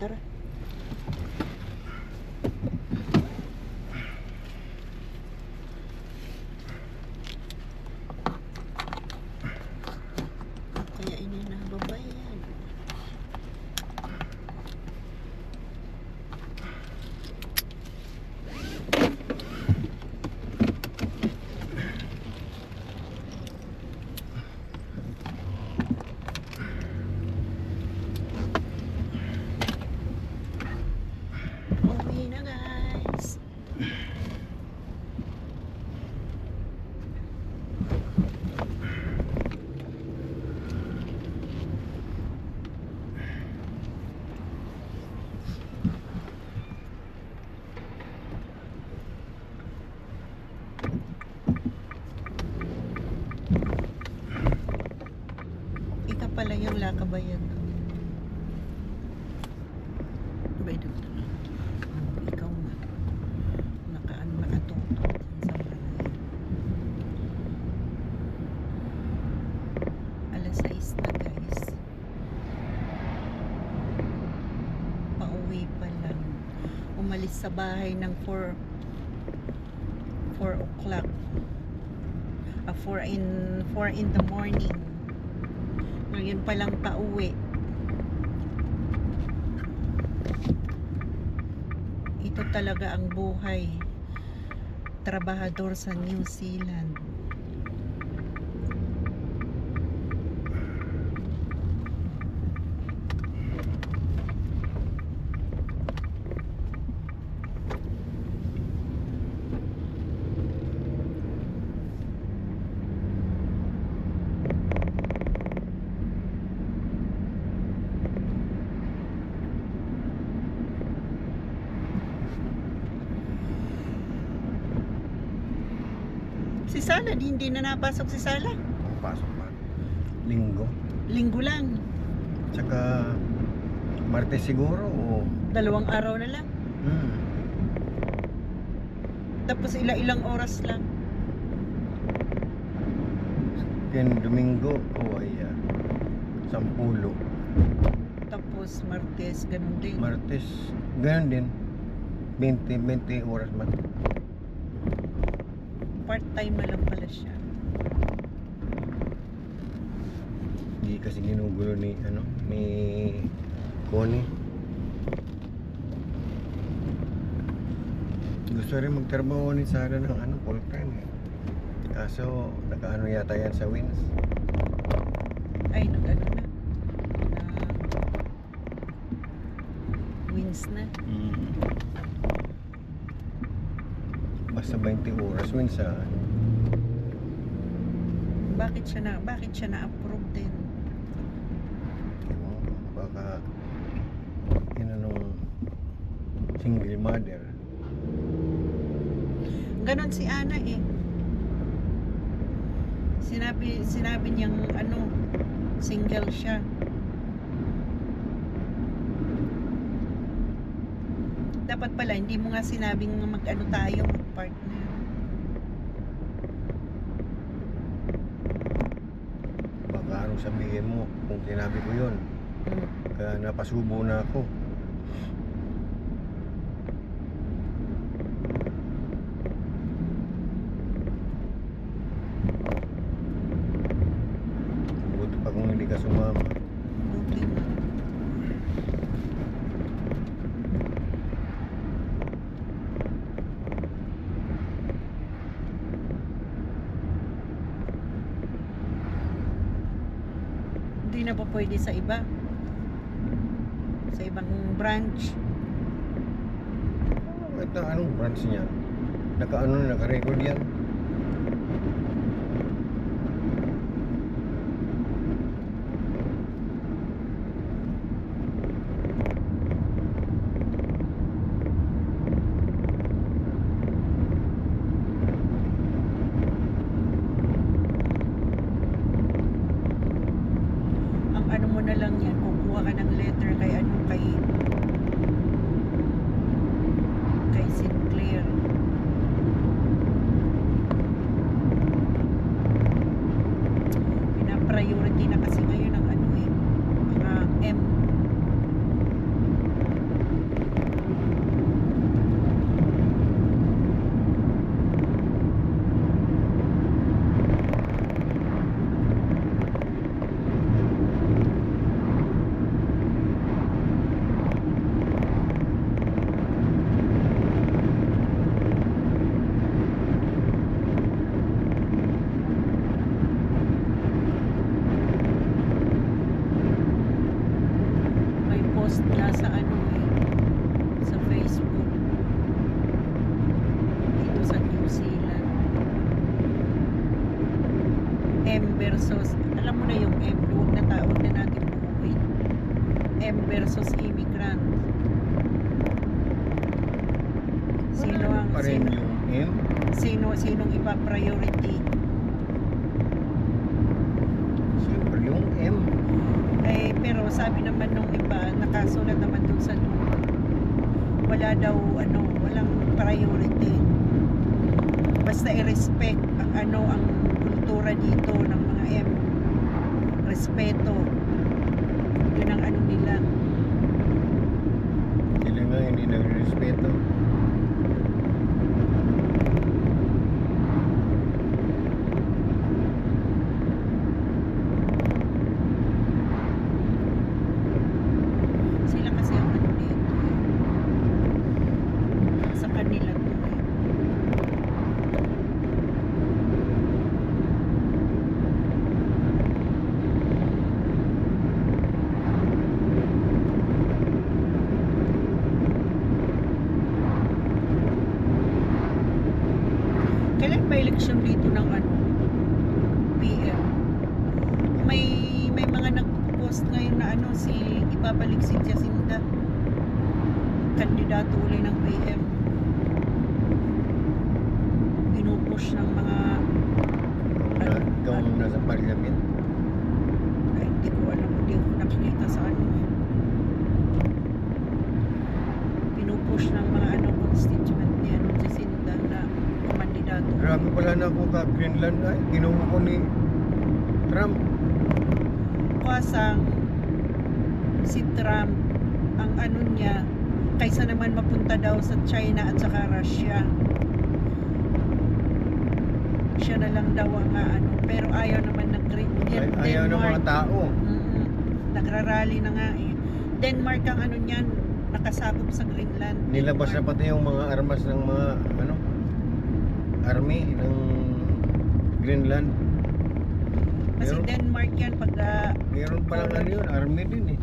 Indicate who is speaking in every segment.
Speaker 1: Tara. Kaya ini nababayan. Uwi na guys. Ika pala yung lakabayan. Ba ito? Ikaw nga. Nakatuto sa malay. Alas 6 na guys. Pauwi pa lang. Umalis sa bahay ng 4 o'clock. 4 in the morning. Ngayon pa lang pauwi. Ito talaga ang buhay trabahador sa New Zealand. Si Sala, hindi na napasok si Sala.
Speaker 2: Pasok pa. Linggo.
Speaker 1: Linggo lang.
Speaker 2: Tsaka Martes siguro o
Speaker 1: 2 araw na lang. Tapos ilang oras lang.
Speaker 2: Yan Domingo o ay 10.
Speaker 1: Tapos Martes, ganun din.
Speaker 2: Martes, ganun din. 20 oras man.
Speaker 1: Part-time na lang pala siya.
Speaker 2: Hindi kasi ginugulo ni Connie. Gusto rin magtrabaho ni Sarah ng full time eh. Kaso nakaano yata yan sa Wins.
Speaker 1: Ay, nag-ano na. Wins na.
Speaker 2: Basta 20 oras Wins
Speaker 1: Bakit siya na-approve din?
Speaker 2: Baka single mother.
Speaker 1: Ganon si Ana eh. Sinabi niyang single siya. Dapat pala hindi mo nga sinabing tayo mag-partner.
Speaker 2: Baka anong sabihin mo kung sinabi ko yun. Kaya napasubo na ako. Buti pa kung hindi ka sumama.
Speaker 1: Okay na. Hindi na pa pwede sa iba. Sa ibang branch.
Speaker 2: Anong branch niya? Naka-record yan?
Speaker 1: Ang mo na lang yan, kukuha ka ng letter kay Sinclair. post niya sa ano sa Facebook dito sa New Zealand. M versus, alam mo na yung M, huwag na natin buuin. M versus immigrant. Sino ang
Speaker 2: Pa rin
Speaker 1: sino,
Speaker 2: yung M.
Speaker 1: sinong iba priority?
Speaker 2: Siyempre yung M.
Speaker 1: Eh, pero sabi naman nung iba, nakasulat naman dun sa dulo, wala daw, walang priority. Basta i-respect ang ang kultura dito ng mga M. Respeto. Yun ang nila.
Speaker 2: Sila nga hindi nagrespeto.
Speaker 1: Sila kasi ang dito. Sa kanila to. Kailan ba eleksyon dito ng PM? May mga nagpo-post ngayon na si ibabalik si Jacinda kandidato uli ng PM. Pinupush ng mga
Speaker 2: Ikaw ang nasa parliament.
Speaker 1: ay, hindi ko alam, hindi ko nakikita sa pinupush ng mga constituent ni Jacinda na kandidato.
Speaker 2: Grabe pala na ako ka Greenland ay ginuho ko ni Trump.
Speaker 1: Kasang si Trump ang niya, kaysa naman mapunta daw sa China at saka Russia, siya na lang daw ang pero ayaw naman ng
Speaker 2: Ayaw ng mga tao.
Speaker 1: Nagrarally na nga Denmark ang niyan, nakasabog sa Greenland.
Speaker 2: Nilabas na pati yung mga armas ng mga army ng Greenland.
Speaker 1: Kasi
Speaker 2: Meron-
Speaker 1: Denmark yan pag
Speaker 2: Meron palang yun, army din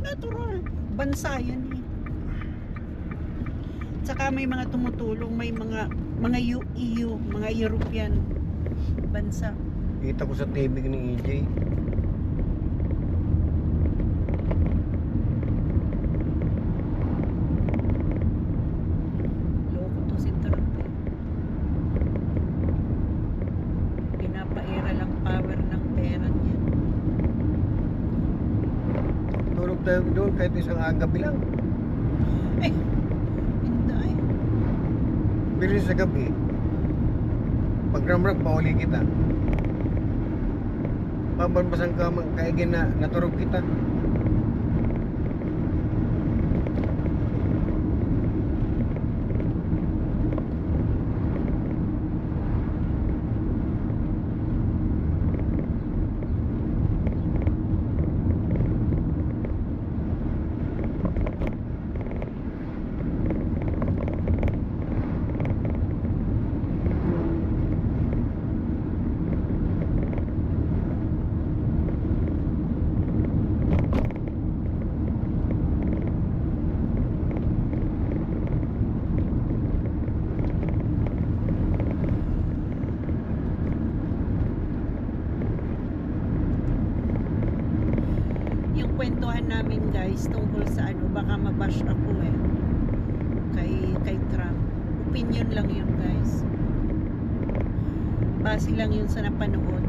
Speaker 1: natural, bansa yan Tsaka may mga tumutulong, may mga EU, mga European bansa.
Speaker 2: Kita ko sa TV ni EJ.
Speaker 1: Loko to si Trump Pinapaira lang power ng pera niya.
Speaker 2: Tulog tayo doon kahit isang agabi lang.
Speaker 1: Hindi.
Speaker 2: Bilis sa gabi. Pag ramrak, pauli kita. Pabalbasan ka, kaigin na naturog kita.
Speaker 1: Yung kwentuhan namin guys tungkol sa baka mabash ako kay Trump. Opinion lang yun guys. Base lang yun sa napanood.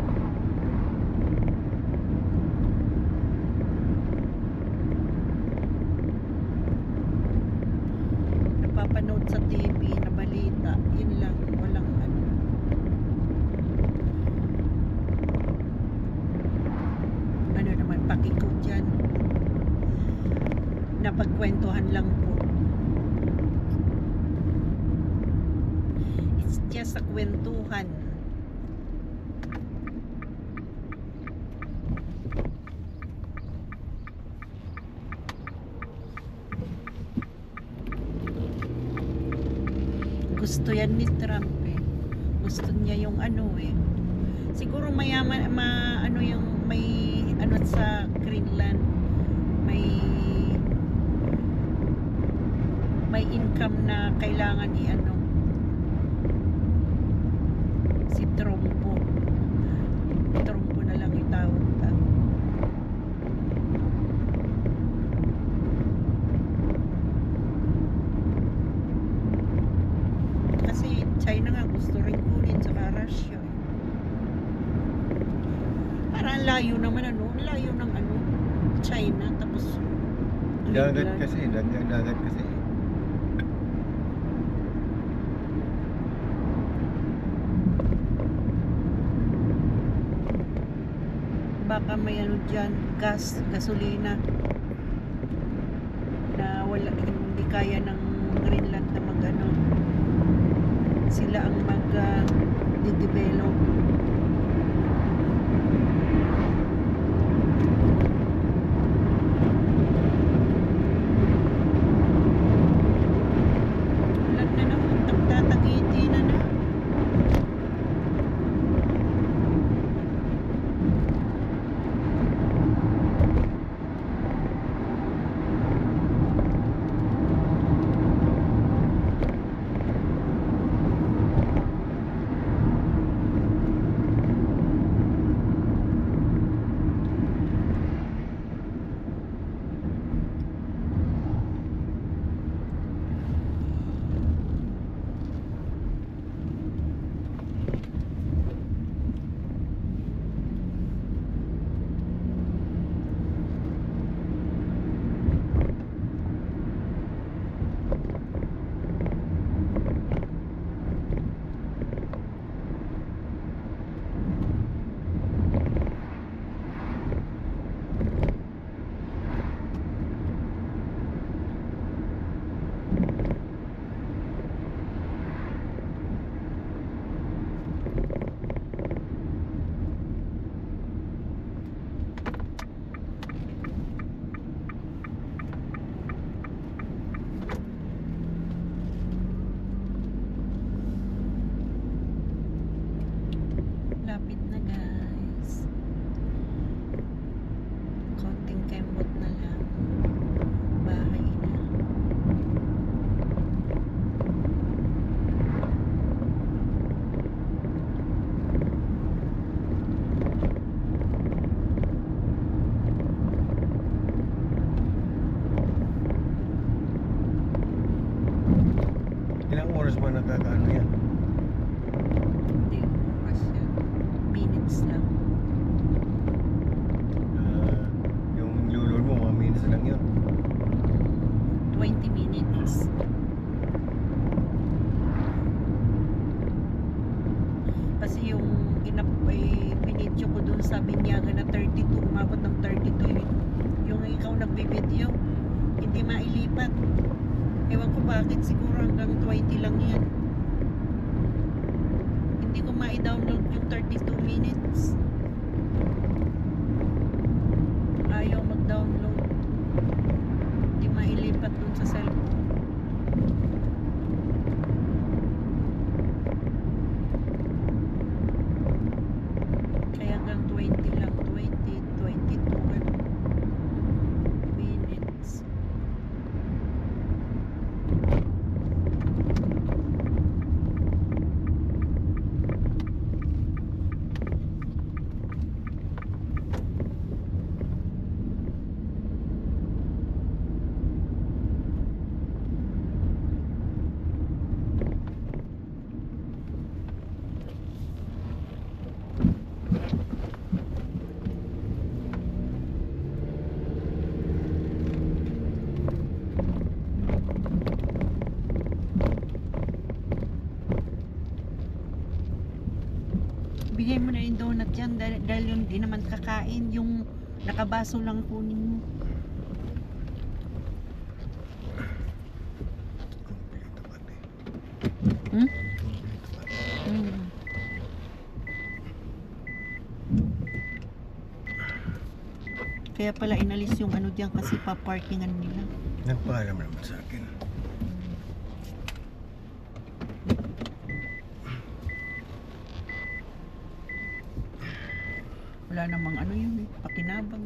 Speaker 1: Napapanood sa TV na balita. Yun lang, walang naman pakikot dyan. Napagkwentuhan lang po. It's just a kwentuhan. Gusto yan ni Trump Gusto niya yung siguro mayaman, yung may sa Greenland, may income na kailangan i-ano si Trompo na lang itawag ka. Kasi China nga gusto rin kunin sa Russia. Parang layo naman ano, layo ng ano, China tapos
Speaker 2: Dagat
Speaker 1: England.
Speaker 2: kasi, dagat kasi.
Speaker 1: Baka may ano dyan, gasolina na wala, hindi kaya ng Greenland na mag ano, sila ang mag-develop. Ulan na naman, nagtatagiti na na. Lapit na guys. Konting kembot na lang. Bahay na.
Speaker 2: Ilang oras ba nakakaano yan?
Speaker 1: Hindi oras yan. Minutes lang.
Speaker 2: Yung lulol mo, mga minutes lang yun.
Speaker 1: 20 minutes. Kasi yung binidyo ko dun sa Binyaga na 32, umabot ng 32 eh. Yung ikaw nagbibideo, hindi mailipat. Ewan ko bakit, siguro hanggang 20 lang yan. Hindi ko ma-download yung 32 minutes. Ayaw mag-download. Hindi mailipat dun sa cellphone. Kaya hanggang 20 lang, 20, 22 minutes. Bigay mo na yung donut yan dahil yun di naman kakain, yung nakabaso lang kunin mo.
Speaker 2: Kompleto pati.
Speaker 1: Hmm?
Speaker 2: Kompleto pati.
Speaker 1: Hmm. Kaya pala inalis yung ano diyan kasi pa-parkingan nila.
Speaker 2: Nagpaalam naman sa akin.
Speaker 1: Wala namang ano yun eh, pakinabang.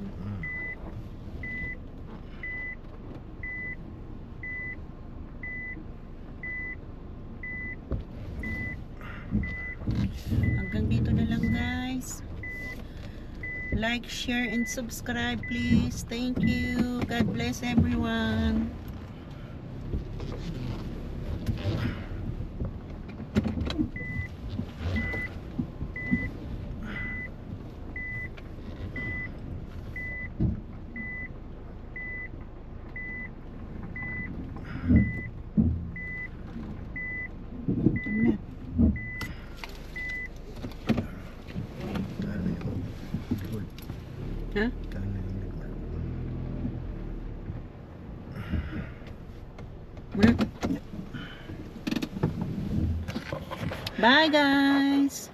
Speaker 1: Like, share, and subscribe, please. Thank you. God bless everyone. Ito na.
Speaker 2: Ano yung likod?
Speaker 1: Ha?
Speaker 2: Ano yung likod?
Speaker 1: Muna. Bye, guys.